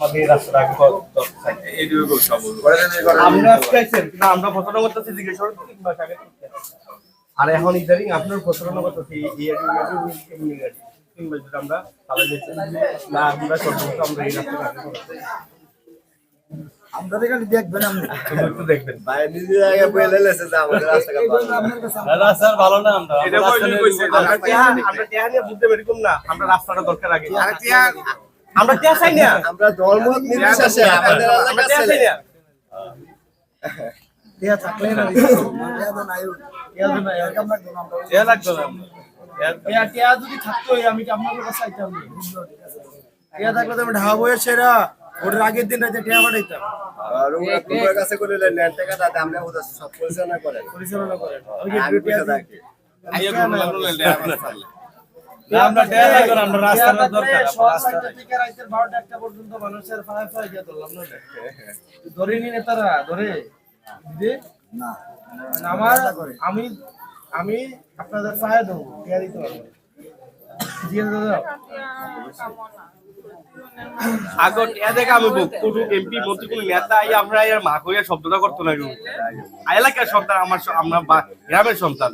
আমাদের রাস্তাটা আগে দরকার। এইটুকু খুব সফল আমরা আজকে আইছেন না, আমরা প্রচারণা করতেছি জিজ্ঞেস করুন 3 মাস আগে থেকে। আর এখন ইদারিং আপনার প্রচারণা করতেছি এই এরিয়া 3 মাস ধরে আমরা চালাই যাচ্ছি না, আমরা সর্বোচ্চ আমরা এই রাস্তাটা আগে করতে আমরা এখানে দেখবেন আপনি একটু দেখবেন। ভাই নিজে আগে বলে লেছে যে আমাদের রাস্তাঘাট ভালো না। আপনার কাছে রাস্তা ভালো না, আমরা এটা বললেই কইছে আমরা টিয়া নিয়ে বুঝতে পারিকুম না, আমরা রাস্তাটা দরকার আগে। আমরা টিয়া চাই না, আমরা ধর্ম নির্বিশেষে আমাদের আমরা এলাকার টিয়া ছেলে চাই না। টিয়া থাকলে না টিয়া তো নাই টিয়া তো নাই আমরা এ লাগতো না টিয়া যদি থাকতো আমি কি আপনাদের কাছে চাইতাম না টিয়া থাকলে তো আমি ঢাকা বইয়ের সেরা ওটার আগের দিন রাতে টিয়া পাঠাইতাম আর ওরা তোমার কাছে করে নেন টাকা দাদা আমরা ওদের সব পরিচালনা করেন পরিচালনা করেন আমি বুঝে থাকি আইয়া করলাম না আমরা টেয়া লাগতো না, আমরা রাস্তাটা দরকার রাস্তা থেকে রাতের 12টা 1টা পর্যন্ত মানুষের ফায়া ফায়া দিয়ে ধরলাম না ধরে নি নেতারা ধরে দিদি না আমার আমি আপনাদের ফায়া দেবো টিয়া দিতে পারবো দিয়ে দাদা আগত টিয়া দেখে আমি কোন এমপি মন্ত্রী কোন নেতা আই আমরা এর মা কইয়া শব্দটা করতো না কেউ। এলাকার সন্তান, আমরা গ্রামের সন্তান।